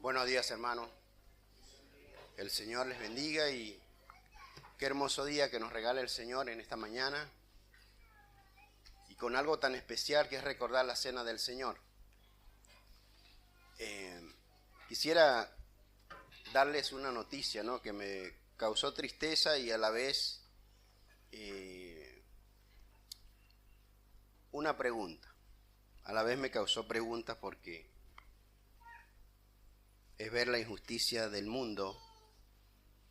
Buenos días, hermanos. El Señor les bendiga y qué hermoso día que nos regala el Señor en esta mañana y con algo tan especial que es recordar la cena del Señor. Quisiera darles una noticia, ¿no?, que me causó tristeza y a la vez una pregunta. A la vez me causó preguntas porque es ver la injusticia del mundo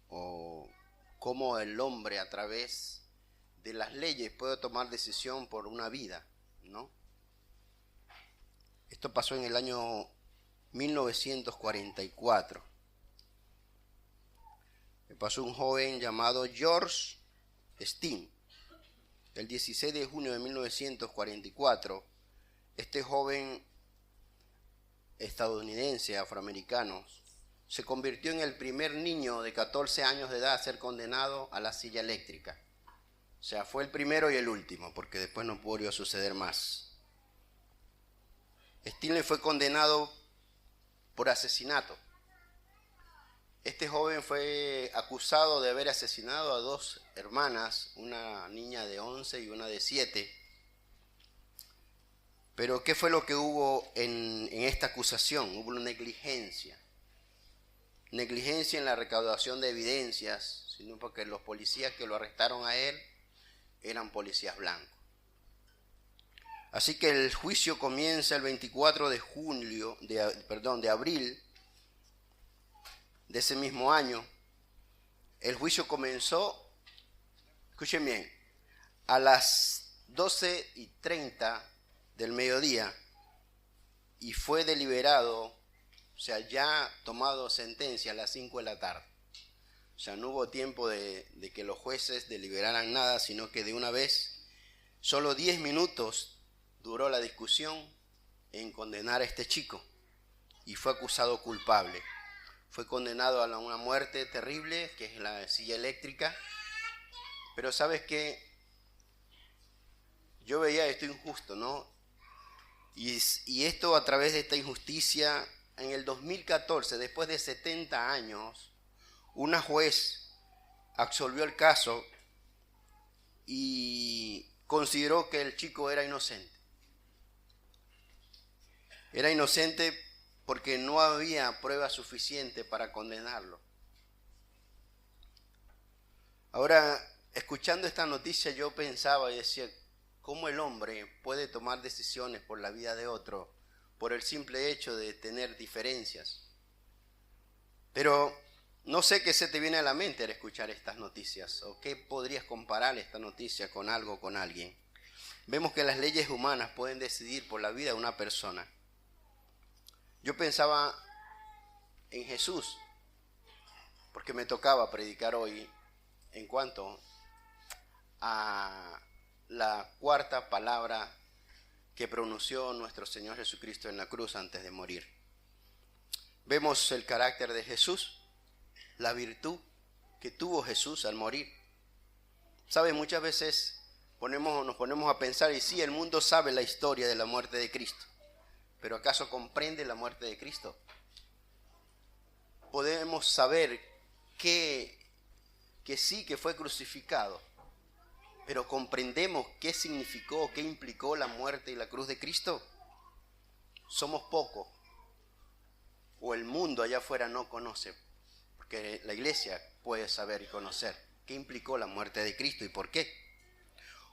o cómo el hombre a través de las leyes puede tomar decisión por una vida, ¿no? Esto pasó en el año 1944. Me pasó un joven llamado George Steen. El 16 de junio de 1944, este joven estadounidense, afroamericano, se convirtió en el primer niño de 14 años de edad a ser condenado a la silla eléctrica. O sea, fue el primero y el último, porque después no pudo suceder más. Steen fue condenado por asesinato. Este joven fue acusado de haber asesinado a dos hermanas, una niña de 11 y una de 7. Pero ¿qué fue lo que hubo en esta acusación? Hubo una negligencia. Negligencia en la recaudación de evidencias, sino porque los policías que lo arrestaron a él eran policías blancos. Así que el juicio comienza el 24 de abril de ese mismo año. El juicio comenzó, escuchen bien, a las 12:30 del mediodía y fue deliberado, o sea, ya tomado sentencia a las 5 de la tarde. O sea, no hubo tiempo de que los jueces deliberaran nada, sino que de una vez, solo 10 minutos duró la discusión en condenar a este chico y fue acusado culpable. Fue condenado a una muerte terrible, que es la silla eléctrica. Pero ¿sabes qué? Yo veía esto injusto, ¿no? Y esto a través de esta injusticia, en el 2014, después de 70 años, una juez absolvió el caso y consideró que el chico era inocente. Era inocente porque no había prueba suficiente para condenarlo. Ahora, escuchando esta noticia, yo pensaba y decía, ¿cómo el hombre puede tomar decisiones por la vida de otro por el simple hecho de tener diferencias? Pero no sé qué se te viene a la mente al escuchar estas noticias, o qué podrías comparar esta noticia con algo, con alguien. Vemos que las leyes humanas pueden decidir por la vida de una persona. Yo pensaba en Jesús, porque me tocaba predicar hoy en cuanto a la cuarta palabra que pronunció nuestro Señor Jesucristo en la cruz antes de morir. Vemos el carácter de Jesús, la virtud que tuvo Jesús al morir. ¿Sabe? Muchas veces nos ponemos a pensar, y sí, el mundo sabe la historia de la muerte de Cristo, pero ¿acaso comprende la muerte de Cristo? Podemos saber que sí, que fue crucificado, pero ¿comprendemos qué significó, qué implicó la muerte y la cruz de Cristo? Somos pocos, o el mundo allá afuera no conoce, porque la iglesia puede saber y conocer qué implicó la muerte de Cristo y por qué.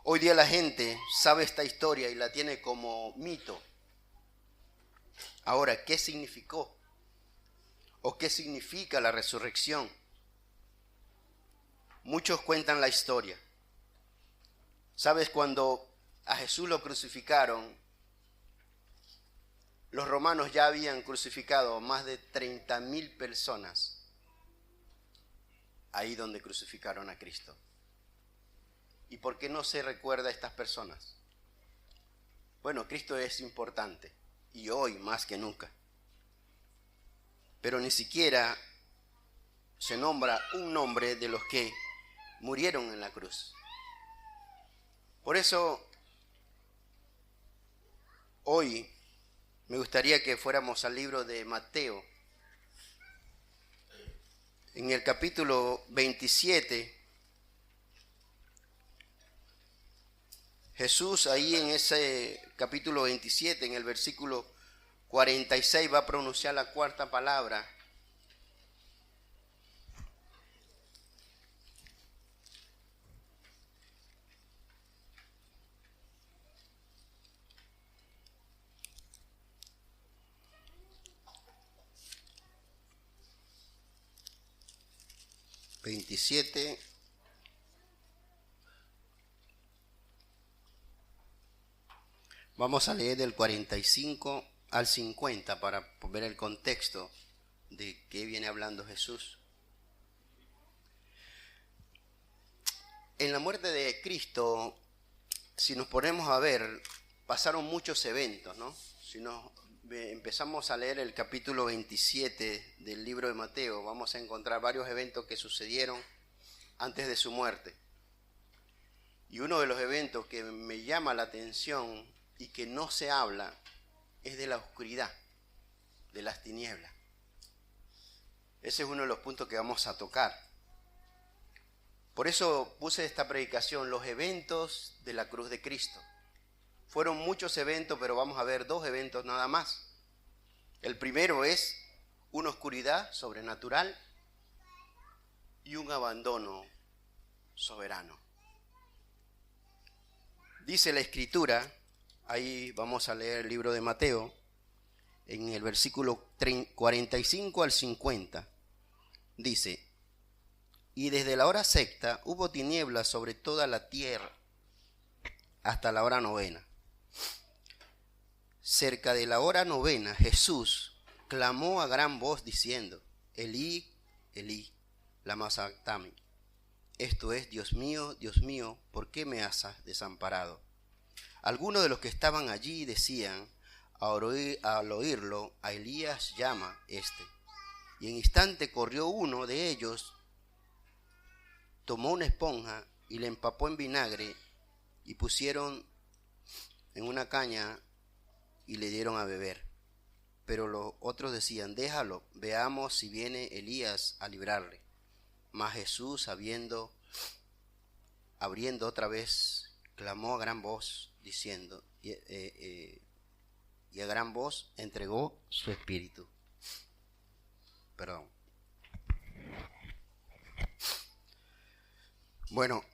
Hoy día la gente sabe esta historia y la tiene como mito. Ahora, ¿qué significó? ¿O qué significa la resurrección? Muchos cuentan la historia. ¿Sabes? Cuando a Jesús lo crucificaron, los romanos ya habían crucificado más de 30,000 personas ahí donde crucificaron a Cristo. ¿Y por qué no se recuerda a estas personas? Bueno, Cristo es importante y hoy más que nunca. Pero ni siquiera se nombra un nombre de los que murieron en la cruz. Por eso, hoy me gustaría que fuéramos al libro de Mateo, En el capítulo 27, Jesús ahí en ese capítulo 27, en el versículo 46, va a pronunciar la cuarta palabra. Vamos a leer del 45 al 50 para ver el contexto de qué viene hablando Jesús. En la muerte de Cristo, si nos ponemos a ver, pasaron muchos eventos, ¿no? Si nos empezamos a leer el capítulo 27 del libro de Mateo, vamos a encontrar varios eventos que sucedieron antes de su muerte. Y uno de los eventos que me llama la atención y que no se habla es de la oscuridad, de las tinieblas. Ese es uno de los puntos que vamos a tocar. Por eso puse esta predicación, los eventos de la cruz de Cristo. Fueron muchos eventos, pero vamos a ver dos eventos nada más. El primero es una oscuridad sobrenatural y un abandono soberano. Dice la Escritura, ahí vamos a leer el libro de Mateo, en el versículo 45 al 50, dice: y desde la hora sexta hubo tinieblas sobre toda la tierra hasta la hora novena. Cerca de la hora novena, Jesús clamó a gran voz diciendo: Elí, Elí, lama sabactani. Esto es: Dios mío, ¿por qué me has desamparado? Algunos de los que estaban allí decían: al oírlo, a Elías llama este. Y en instante corrió uno de ellos, tomó una esponja y le empapó en vinagre y pusieron en una caña y le dieron a beber. Pero los otros decían: déjalo, veamos si viene Elías a librarle. Mas Jesús, abriendo otra vez, clamó a gran voz diciendo, y a gran voz entregó su espíritu. Bueno,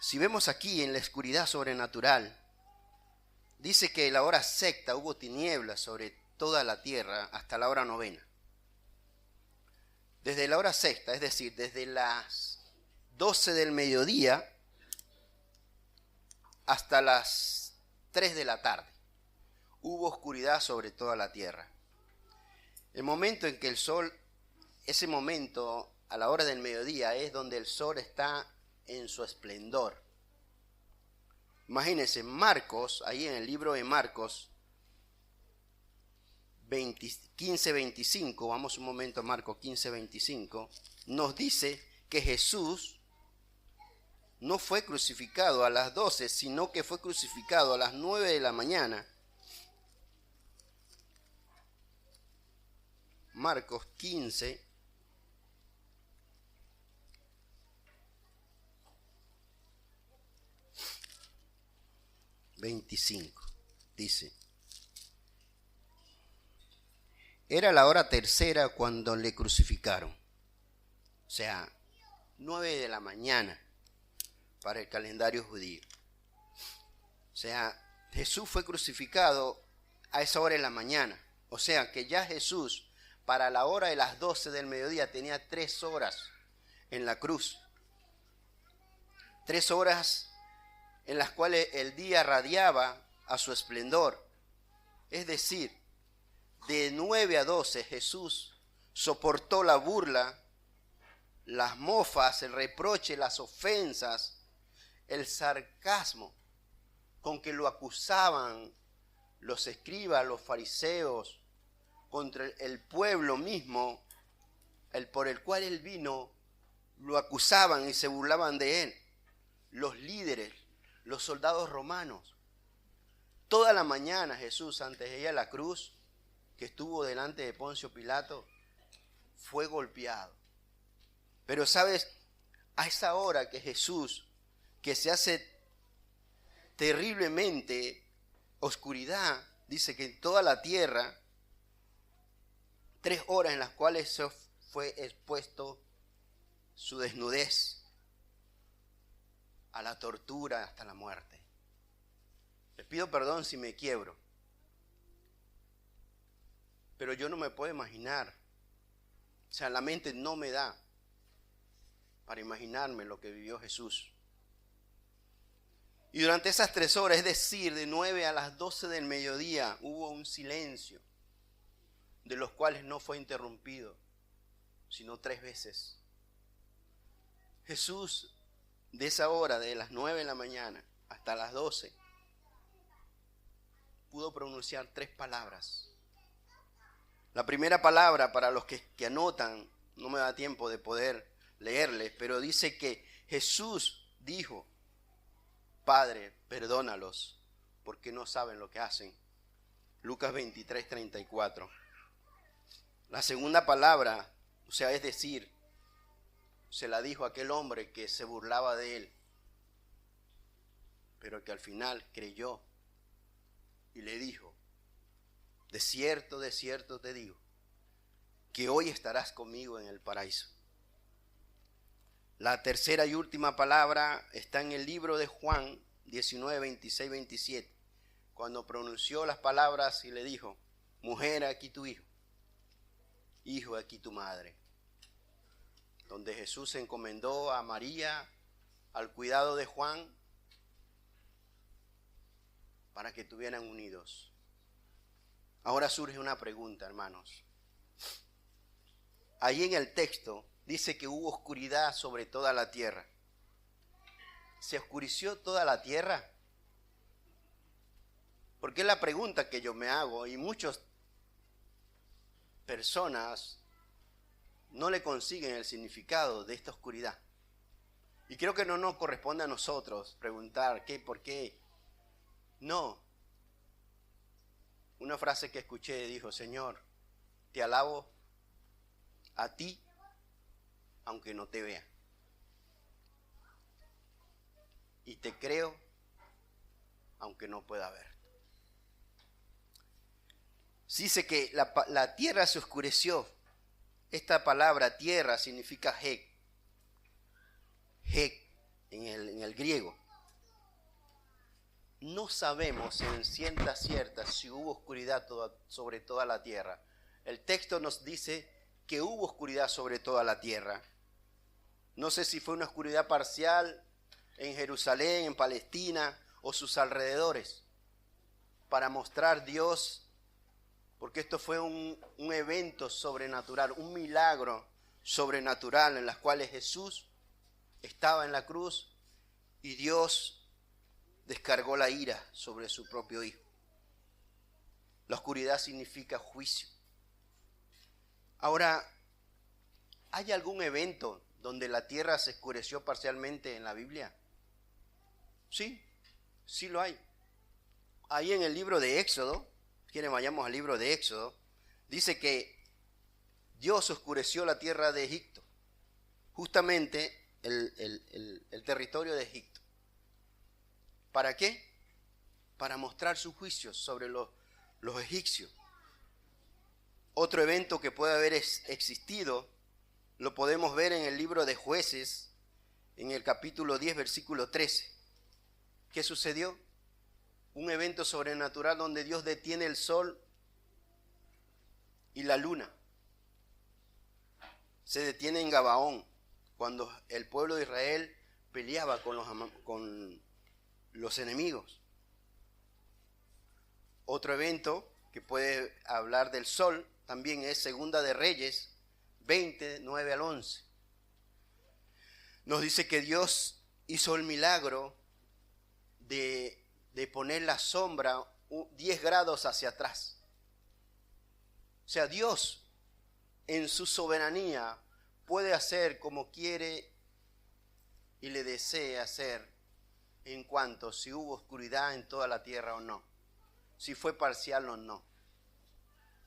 si vemos aquí en la oscuridad sobrenatural, dice que la hora sexta hubo tinieblas sobre toda la tierra hasta la hora novena. Desde la hora sexta, es decir, desde las 12 del mediodía hasta las 3 de la tarde, hubo oscuridad sobre toda la tierra. El momento en que el sol, ese momento a la hora del mediodía, es donde el sol está en su esplendor. Imagínense, Marcos, ahí en el libro de Marcos 15:25, vamos un momento a Marcos 15:25, nos dice que Jesús no fue crucificado a las 12, sino que fue crucificado a las 9 de la mañana. Marcos 15, ...25... dice: era la hora tercera cuando le crucificaron. O sea, 9 de la mañana para el calendario judío. O sea, Jesús fue crucificado a esa hora de la mañana. O sea, que ya Jesús, para la hora de las 12 del mediodía, tenía 3 horas en la cruz. 3 horas en las cuales el día radiaba a su esplendor. Es decir, de 9 a 12 Jesús soportó la burla, las mofas, el reproche, las ofensas, el sarcasmo con que lo acusaban los escribas, los fariseos, contra el pueblo mismo, por el cual él vino, lo acusaban y se burlaban de él. Los líderes, los soldados romanos. Toda la mañana Jesús, antes de ir a la cruz, que estuvo delante de Poncio Pilato, fue golpeado. Pero sabes, a esa hora que Jesús, que se hace terriblemente oscuridad, dice que en toda la tierra, 3 horas en las cuales se fue expuesto su desnudez a la tortura hasta la muerte. Les pido perdón si me quiebro, pero yo no me puedo imaginar, o sea, la mente no me da para imaginarme lo que vivió Jesús. Y durante esas 3 horas, es decir, de 9 a las 12 del mediodía, hubo un silencio, de los cuales no fue interrumpido, sino 3 veces. Jesús, de esa hora, de las 9 de la mañana hasta las 12, pudo pronunciar 3 palabras. La primera palabra, para los que anotan, no me da tiempo de poder leerles, pero dice que Jesús dijo: Padre, perdónalos, porque no saben lo que hacen. Lucas 23:34. La segunda palabra, o sea, es decir, se la dijo a aquel hombre que se burlaba de él, pero que al final creyó y le dijo: de cierto te digo, que hoy estarás conmigo en el paraíso. La tercera y última palabra está en el libro de Juan 19, 26, 27, cuando pronunció las palabras y le dijo: mujer, aquí tu hijo, hijo, aquí tu madre. Donde Jesús se encomendó a María al cuidado de Juan para que estuvieran unidos. Ahora surge una pregunta, hermanos. Ahí en el texto dice que hubo oscuridad sobre toda la tierra. ¿Se oscureció toda la tierra? Porque es la pregunta que yo me hago, y muchas personas no le consiguen el significado de esta oscuridad. Y creo que no nos corresponde a nosotros preguntar qué, por qué. No. Una frase que escuché dijo: Señor, te alabo a ti, aunque no te vea. Y te creo, aunque no pueda ver. Dice que la tierra se oscureció. Esta palabra tierra significa hek. Hek en el griego. No sabemos en ciencia cierta si hubo oscuridad sobre toda la tierra. El texto nos dice que hubo oscuridad sobre toda la tierra. No sé si fue una oscuridad parcial en Jerusalén, en Palestina o sus alrededores, para mostrar Dios, porque esto fue un evento sobrenatural, un milagro sobrenatural en las cuales Jesús estaba en la cruz y Dios descargó la ira sobre su propio Hijo. La oscuridad significa juicio. Ahora, ¿hay algún evento donde la tierra se oscureció parcialmente en la Biblia? Sí, sí lo hay. Ahí en el libro de Éxodo, quienes vayamos al libro de Éxodo, dice que Dios oscureció la tierra de Egipto, justamente el territorio de Egipto. ¿Para qué? Para mostrar sus juicios sobre los egipcios. Otro evento que puede haber existido lo podemos ver en el libro de Jueces, en el capítulo 10, versículo 13. ¿Qué sucedió? Un evento sobrenatural donde Dios detiene el sol y la luna. Se detiene en Gabaón, cuando el pueblo de Israel peleaba con los enemigos. Otro evento que puede hablar del sol también es Segunda de Reyes 20, 9 al 11. Nos dice que Dios hizo el milagro de poner la sombra 10 grados hacia atrás. O sea, Dios en su soberanía puede hacer como quiere y le desea hacer en cuanto si hubo oscuridad en toda la tierra o no, si fue parcial o no.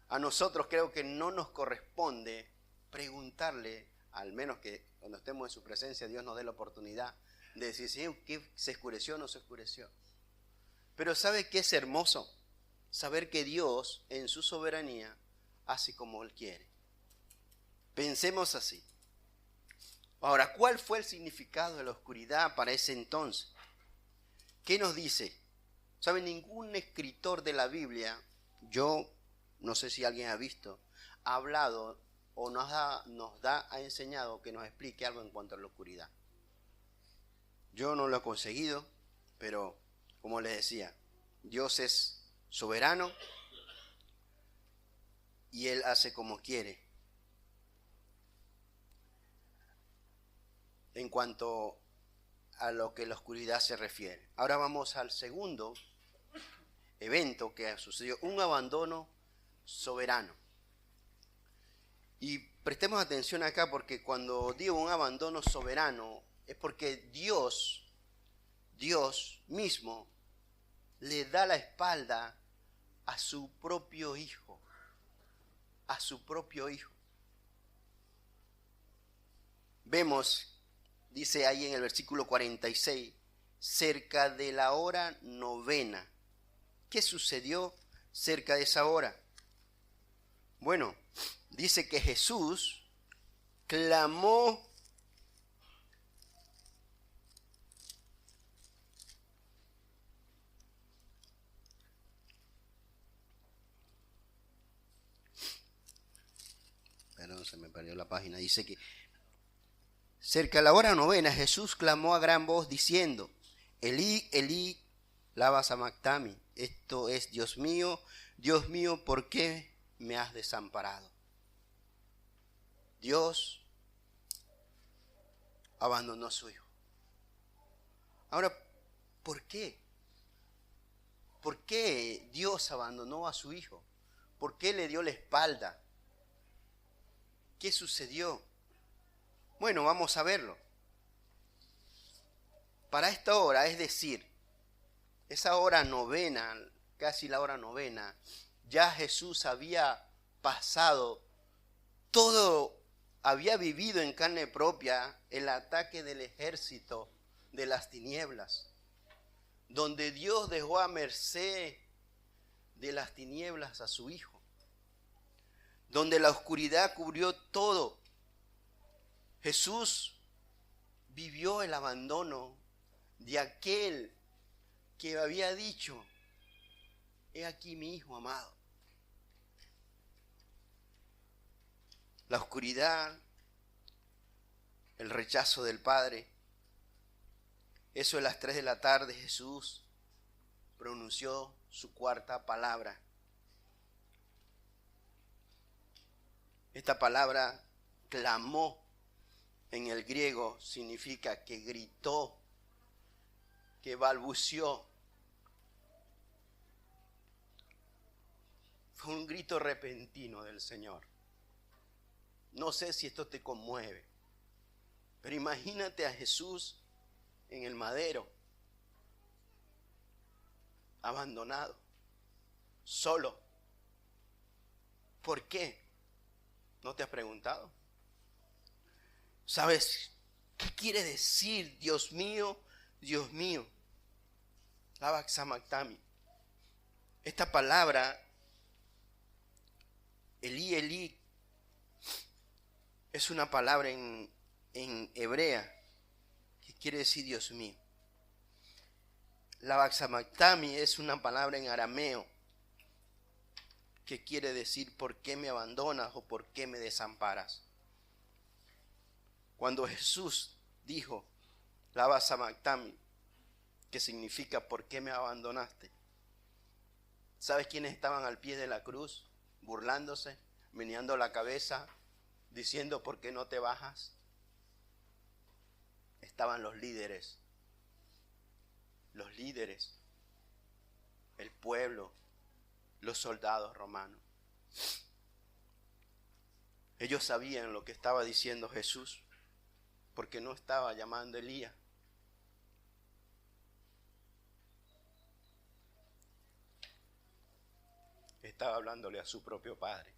A nosotros creo que no nos corresponde preguntarle al menos que cuando estemos en su presencia Dios nos dé la oportunidad de decir, Señor, ¿qué se oscureció o no se oscureció? Pero ¿sabe qué es hermoso? Saber que Dios en su soberanía hace como Él quiere. Pensemos así. Ahora, ¿cuál fue el significado de la oscuridad para ese entonces? ¿Qué nos dice? ¿Sabe? Ningún escritor de la Biblia, yo no sé si alguien ha visto, ha hablado o ha enseñado que nos explique algo en cuanto a la oscuridad. Yo no lo he conseguido, pero como les decía, Dios es soberano y Él hace como quiere. En cuanto a lo que la oscuridad se refiere. Ahora vamos al segundo evento que sucedió, un abandono soberano. Y prestemos atención acá porque cuando digo un abandono soberano es porque Dios mismo le da la espalda a su propio hijo, Vemos, dice ahí en el versículo 46, cerca de la hora 9. ¿Qué sucedió cerca de esa hora? Bueno, dice que Jesús clamó perdón, se me perdió la página. Dice que cerca de la hora 9 Jesús clamó a gran voz diciendo, Elí, Elí, lama sabactani. Esto es, Dios mío, ¿por qué me has desamparado? Dios abandonó a su hijo. Ahora, ¿por qué? ¿Por qué Dios abandonó a su hijo? ¿Por qué le dio la espalda? ¿Qué sucedió? Bueno, vamos a verlo. Para esta hora, es decir, esa hora 9, casi la hora 9, ya Jesús había pasado todo, había vivido en carne propia el ataque del ejército de las tinieblas, donde Dios dejó a merced de las tinieblas a su hijo, donde la oscuridad cubrió todo. Jesús vivió el abandono de aquel que había dicho, he aquí mi hijo amado. La oscuridad, el rechazo del Padre. Eso a las 3 de la tarde Jesús pronunció su cuarta palabra. Esta palabra, clamó, en el griego significa que gritó, que balbuceó. Fue un grito repentino del Señor. No sé si esto te conmueve, pero imagínate a Jesús en el madero, abandonado, solo. ¿Por qué? ¿No te has preguntado? ¿Sabes qué quiere decir Dios mío, Dios mío? Lama sabactani. Esta palabra, Elí, Elí, es una palabra en hebrea que quiere decir Dios mío. Lama sabactani es una palabra en arameo que quiere decir ¿por qué me abandonas o por qué me desamparas? Cuando Jesús dijo lama sabactani, que significa ¿por qué me abandonaste? ¿Sabes quiénes estaban al pie de la cruz? Burlándose, meneando la cabeza, diciendo ¿por qué no te bajas? Estaban los líderes, el pueblo, los soldados romanos. Ellos sabían lo que estaba diciendo Jesús, porque no estaba llamando a Elías. Estaba hablándole a su propio Padre.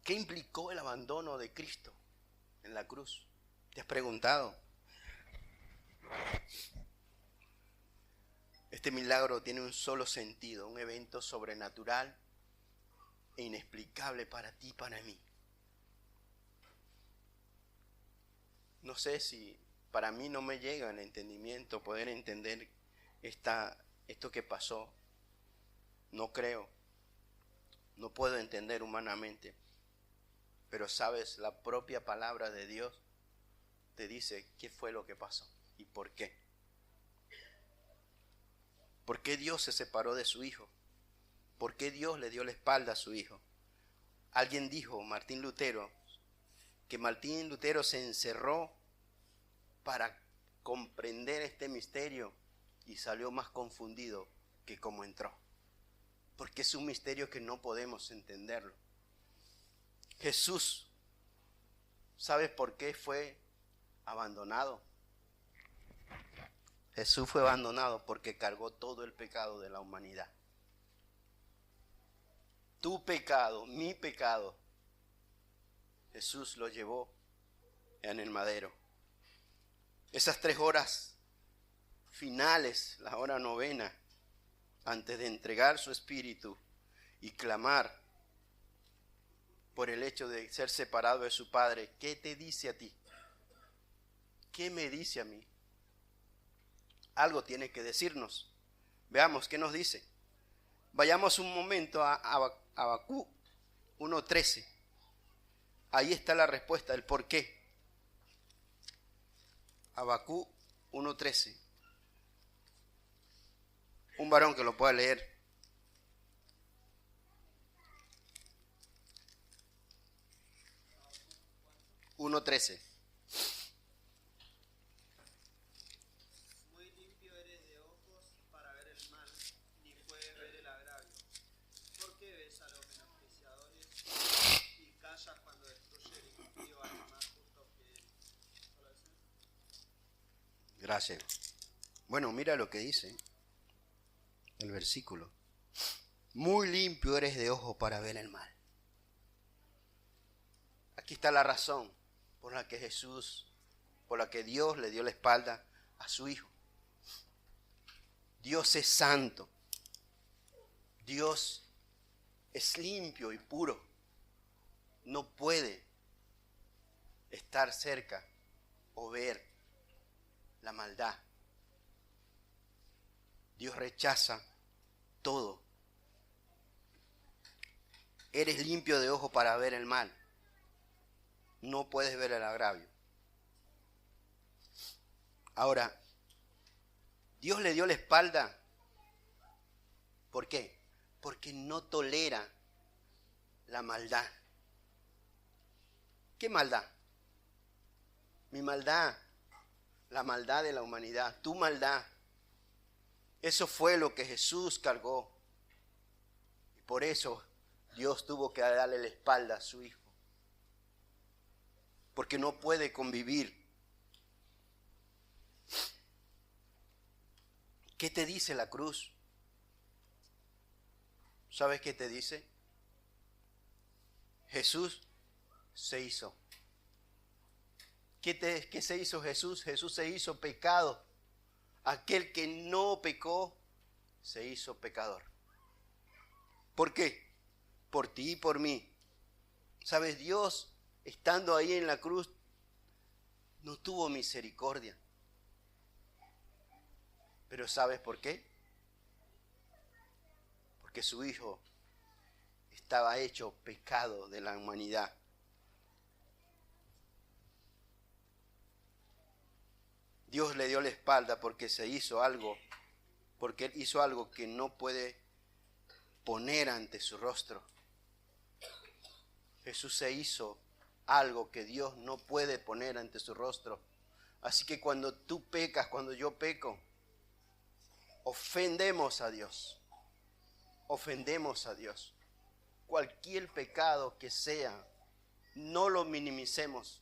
¿Qué implicó el abandono de Cristo en la cruz? ¿Te has preguntado? Este milagro tiene un solo sentido, un evento sobrenatural e inexplicable para ti y para mí. No sé si para mí no me llega el entendimiento poder entender esto que pasó. No creo, no puedo entender humanamente. Pero sabes, la propia palabra de Dios te dice qué fue lo que pasó y por qué. ¿Por qué Dios se separó de su Hijo? ¿Por qué Dios le dio la espalda a su Hijo? Alguien dijo, Martín Lutero, que Martín Lutero se encerró para comprender este misterio y salió más confundido que como entró. Porque es un misterio que no podemos entenderlo. Jesús, ¿sabes por qué fue abandonado? Jesús fue abandonado porque cargó todo el pecado de la humanidad. Tu pecado, mi pecado, Jesús lo llevó en el madero. Esas 3 horas finales, la hora novena, antes de entregar su espíritu y clamar por el hecho de ser separado de su Padre, ¿qué te dice a ti? ¿Qué me dice a mí? Algo tiene que decirnos. Veamos qué nos dice. Vayamos un momento a Habacuc 1:13. Ahí está la respuesta, el por qué. Habacuc 1:13. Un varón que lo pueda leer. Muy limpio eres de ojos para ver el mal, ni puedes ver el agravio. ¿Por qué ves a los menospreciadores y callas cuando destruye el impío a los más justos que él? Gracias. Bueno, mira lo que dice el versículo. Muy limpio eres de ojo para ver el mal. Aquí está la razón por la que Dios le dio la espalda a su Hijo. Dios es santo. Dios es limpio y puro. No puede estar cerca o ver la maldad. Dios rechaza todo. Eres limpio de ojo para ver el mal. No puedes ver el agravio. Ahora, Dios le dio la espalda. ¿Por qué? Porque no tolera la maldad. ¿Qué maldad? Mi maldad, la maldad de la humanidad, tu maldad. Eso fue lo que Jesús cargó. Y por eso Dios tuvo que darle la espalda a su Hijo. Porque no puede convivir. ¿Qué te dice la cruz? ¿Sabes qué te dice? Jesús se hizo. ¿Qué se hizo Jesús? Jesús se hizo pecado. Aquel que no pecó, se hizo pecador. ¿Por qué? Por ti y por mí. ¿Sabes? Dios, estando ahí en la cruz, no tuvo misericordia. Pero ¿sabes por qué? Porque su Hijo estaba hecho pecado de la humanidad. Dios le dio la espalda porque Él hizo algo que no puede poner ante su rostro. Jesús se hizo algo que Dios no puede poner ante su rostro. Así que cuando tú pecas, cuando yo peco, ofendemos a Dios. Ofendemos a Dios. Cualquier pecado que sea, no lo minimicemos.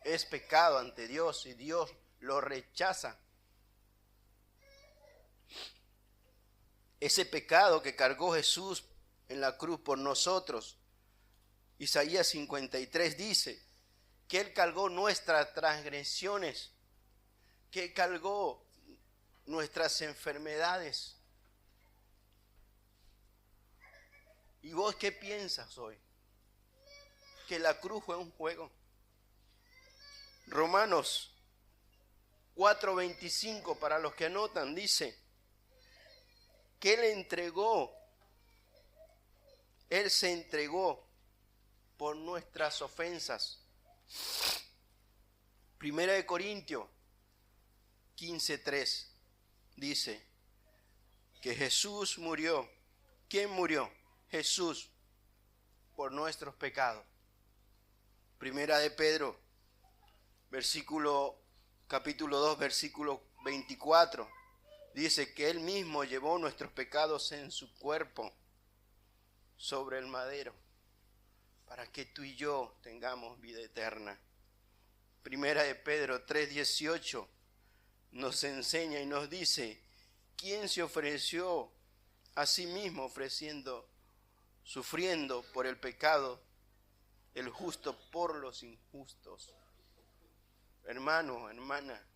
Es pecado ante Dios y Dios lo rechaza. Ese pecado que cargó Jesús en la cruz por nosotros Isaías 53 dice que Él cargó nuestras transgresiones, que Él cargó nuestras enfermedades. ¿Y vos qué piensas hoy? Que la cruz fue un juego. Romanos 4:25, para los que anotan, dice que Él se entregó por nuestras ofensas. Primera de Corintios 15:3 dice que Jesús murió. ¿Quién murió? Jesús, por nuestros pecados. Primera de Pedro, capítulo 2, versículo 24, dice que Él mismo llevó nuestros pecados en su cuerpo sobre el madero, para que tú y yo tengamos vida eterna. Primera de Pedro 3:18 nos enseña y nos dice, ¿quién se ofreció a sí mismo sufriendo por el pecado, el justo por los injustos? Hermano, hermana,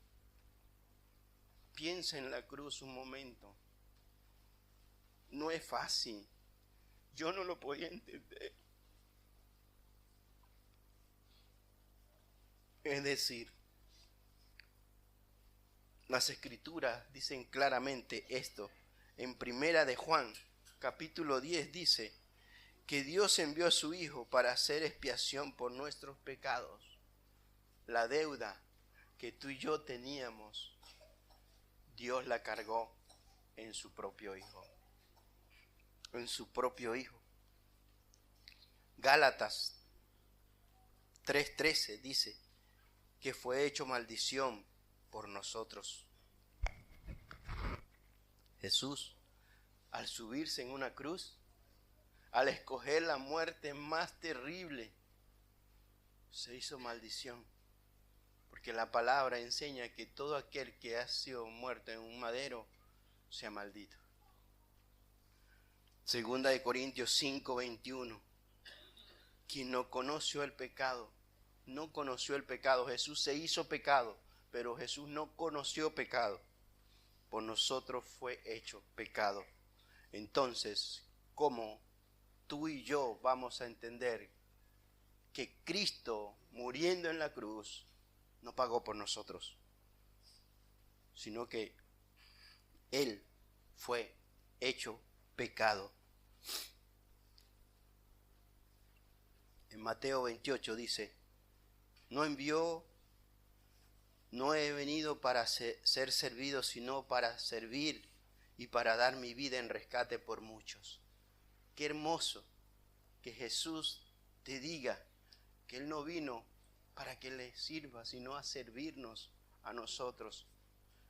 piensa en la cruz un momento. No es fácil. Yo no lo podía entender. Es decir, las Escrituras dicen claramente esto. En Primera de Juan, capítulo 10, dice que Dios envió a su Hijo para hacer expiación por nuestros pecados. La deuda que tú y yo teníamos, Dios la cargó en su propio Hijo. En su propio Hijo. Gálatas 3:13 dice que fue hecho maldición por nosotros. Jesús, al subirse en una cruz, al escoger la muerte más terrible, se hizo maldición. Porque la palabra enseña que todo aquel que ha sido muerto en un madero sea maldito. Segunda de Corintios 5:21. Quien no conoció el pecado, no conoció el pecado. Jesús se hizo pecado, pero Jesús no conoció pecado. Por nosotros fue hecho pecado. Entonces, ¿cómo tú y yo vamos a entender que Cristo, muriendo en la cruz, no pagó por nosotros, sino que Él fue hecho pecado? En Mateo 28 dice, no he venido para ser servido, sino para servir y para dar mi vida en rescate por muchos. Qué hermoso que Jesús te diga que Él no vino para que le sirva, sino a servirnos a nosotros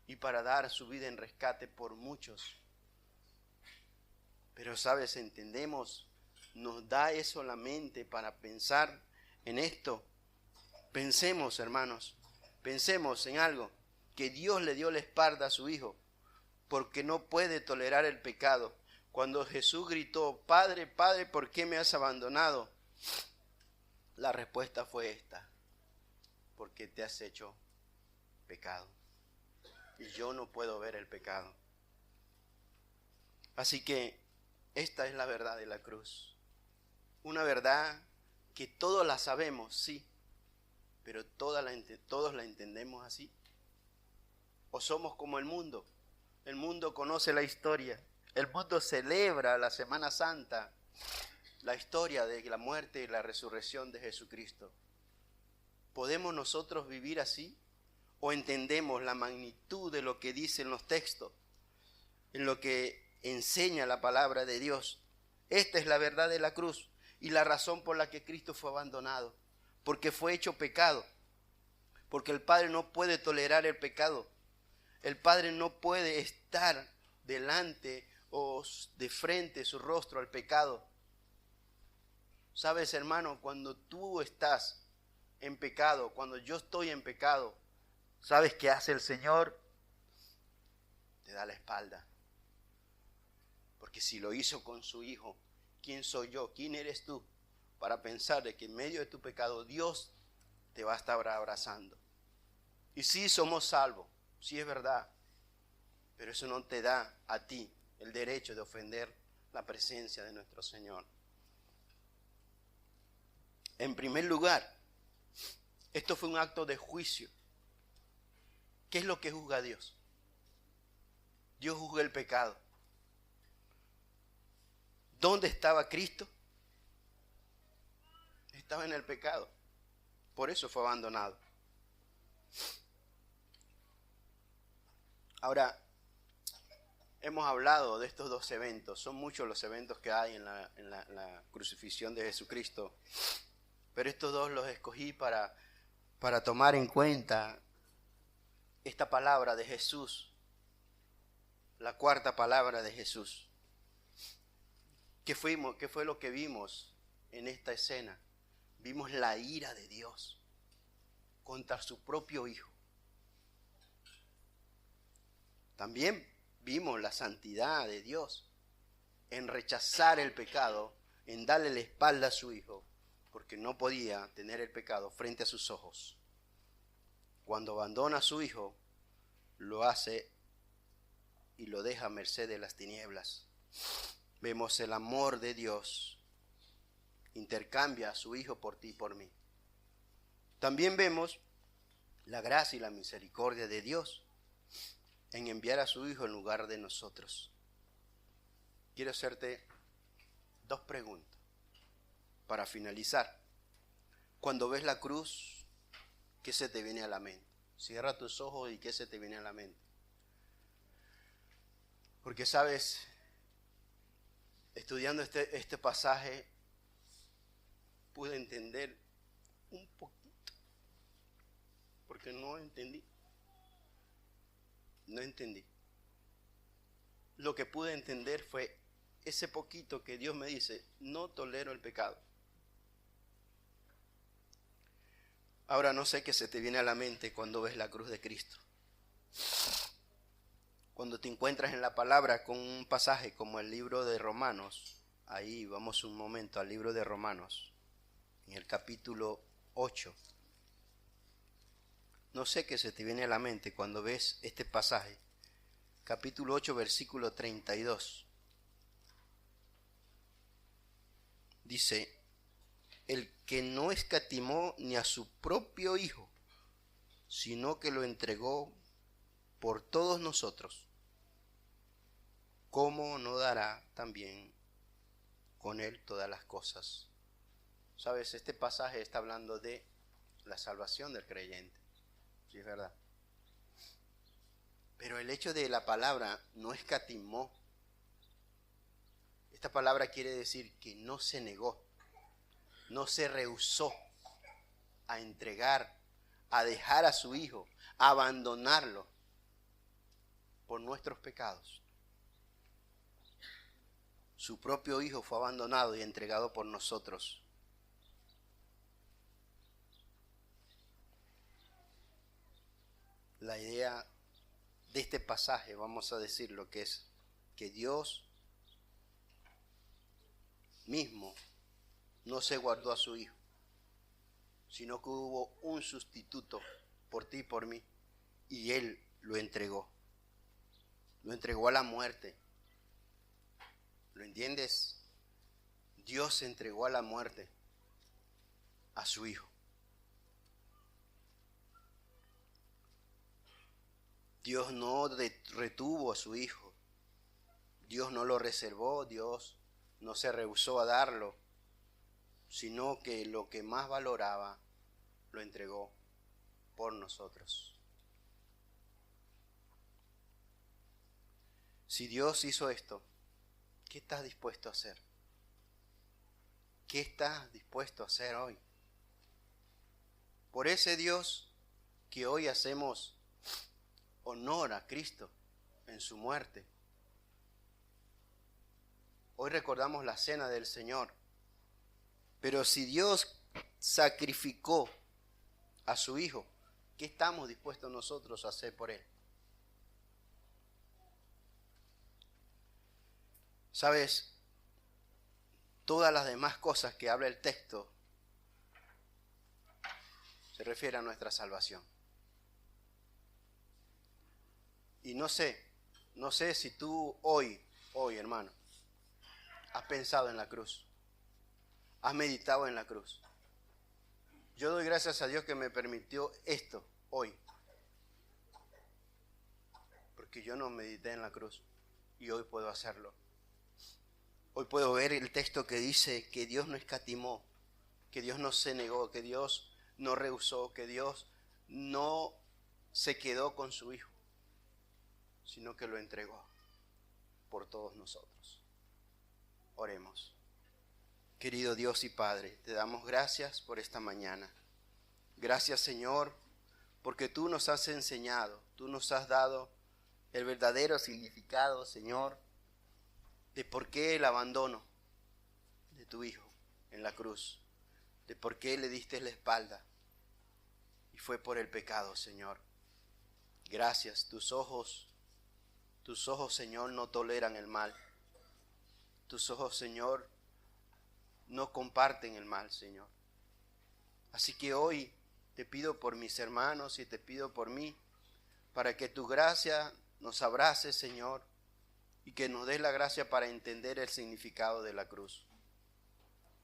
y para dar su vida en rescate por muchos. Pero sabes, entendemos, nos da eso la mente para pensar en esto. Pensemos, hermanos, pensemos en algo, que Dios le dio la espalda a su Hijo, porque no puede tolerar el pecado. Cuando Jesús gritó, Padre, Padre, ¿por qué me has abandonado? La respuesta fue esta, porque te has hecho pecado. Y yo no puedo ver el pecado. Así que esta es la verdad de la cruz. Una verdad que todos la sabemos, sí, pero todos la entendemos así. ¿O somos como el mundo? El mundo conoce la historia. El mundo celebra la Semana Santa, la historia de la muerte y la resurrección de Jesucristo. ¿Podemos nosotros vivir así? ¿O entendemos la magnitud de lo que dicen los textos, en lo que enseña la palabra de Dios? Esta es la verdad de la cruz y la razón por la que Cristo fue abandonado, porque fue hecho pecado, porque el Padre no puede tolerar el pecado. El Padre no puede estar delante o de frente su rostro al pecado. Sabes, hermano, cuando tú estás en pecado, cuando yo estoy en pecado, ¿sabes qué hace el Señor? Te da la espalda. Porque si lo hizo con su Hijo, ¿quién soy yo? ¿Quién eres tú para pensar de que en medio de tu pecado Dios te va a estar abrazando. Y sí somos salvos, sí es verdad, pero eso no te da a ti el derecho de ofender la presencia de nuestro Señor. En primer lugar, esto fue un acto de juicio. ¿Qué es lo que juzga Dios? Dios juzga el pecado. ¿Dónde estaba Cristo? Estaba en el pecado. Por eso fue abandonado. Ahora, hemos hablado de estos dos eventos. Son muchos los eventos que hay en la crucifixión de Jesucristo. Pero estos dos los escogí para tomar en cuenta esta palabra de Jesús. La cuarta palabra de Jesús. ¿Qué fue lo que vimos en esta escena? Vimos la ira de Dios contra su propio Hijo. También vimos la santidad de Dios en rechazar el pecado, en darle la espalda a su Hijo, porque no podía tener el pecado frente a sus ojos. Cuando abandona a su Hijo, lo hace y lo deja a merced de las tinieblas. Vemos el amor de Dios, intercambia a su Hijo por ti y por mí. También vemos la gracia y la misericordia de Dios en enviar a su Hijo en lugar de nosotros. Quiero hacerte dos preguntas para finalizar. Cuando ves la cruz, ¿qué se te viene a la mente? Cierra tus ojos y ¿qué se te viene a la mente? Porque sabes, estudiando este pasaje, pude entender un poquito, porque no entendí. Lo que pude entender fue ese poquito que Dios me dice, no tolero el pecado. Ahora no sé qué se te viene a la mente cuando ves la cruz de Cristo. Cuando te encuentras en la palabra con un pasaje como el libro de Romanos, ahí vamos un momento al libro de Romanos, en el capítulo 8. No sé qué se te viene a la mente cuando ves este pasaje, capítulo 8, versículo 32. Dice, el que no escatimó ni a su propio Hijo, sino que lo entregó por todos nosotros, ¿cómo no dará también con él todas las cosas? Sabes, este pasaje está hablando de la salvación del creyente. Sí, es verdad. Pero el hecho de la palabra no escatimó. Esta palabra quiere decir que no se negó, no se rehusó a entregar, a dejar a su Hijo, a abandonarlo por nuestros pecados. Su propio Hijo fue abandonado y entregado por nosotros. La idea de este pasaje, vamos a decir lo que es, que Dios mismo no se guardó a su Hijo, sino que hubo un sustituto por ti y por mí, y Él lo entregó a la muerte. ¿Lo entiendes? Dios entregó a la muerte a su Hijo. Dios no retuvo a su Hijo. Dios no lo reservó, Dios no se rehusó a darlo, sino que lo que más valoraba lo entregó por nosotros. Si Dios hizo esto, ¿qué estás dispuesto a hacer? ¿Qué estás dispuesto a hacer hoy? Por ese Dios que hoy hacemos honor a Cristo en su muerte. Hoy recordamos la cena del Señor. Pero si Dios sacrificó a su Hijo, ¿qué estamos dispuestos nosotros a hacer por Él? ¿Sabes? todas las demás cosas que habla el texto se refiere a nuestra salvación. Y no sé si tú hoy, hermano, has pensado en la cruz, has meditado en la cruz. Yo doy gracias a Dios que me permitió esto hoy, porque yo no medité en la cruz y hoy puedo hacerlo. Hoy puedo ver el texto que dice que Dios no escatimó, que Dios no se negó, que Dios no rehusó, que Dios no se quedó con su Hijo, sino que lo entregó por todos nosotros. Oremos. Querido Dios y Padre, te damos gracias por esta mañana. Gracias, Señor, porque tú nos has enseñado, tú nos has dado el verdadero significado, Señor, de por qué el abandono de tu Hijo en la cruz, de por qué le diste la espalda, y fue por el pecado, Señor. Gracias, tus ojos, Señor, no toleran el mal. Tus ojos, Señor, no comparten el mal, Señor. Así que hoy te pido por mis hermanos y te pido por mí, para que tu gracia nos abrace, Señor, y que nos des la gracia para entender el significado de la cruz.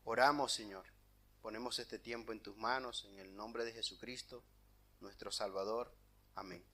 Oramos, Señor. Ponemos este tiempo en tus manos, en el nombre de Jesucristo, nuestro Salvador. Amén.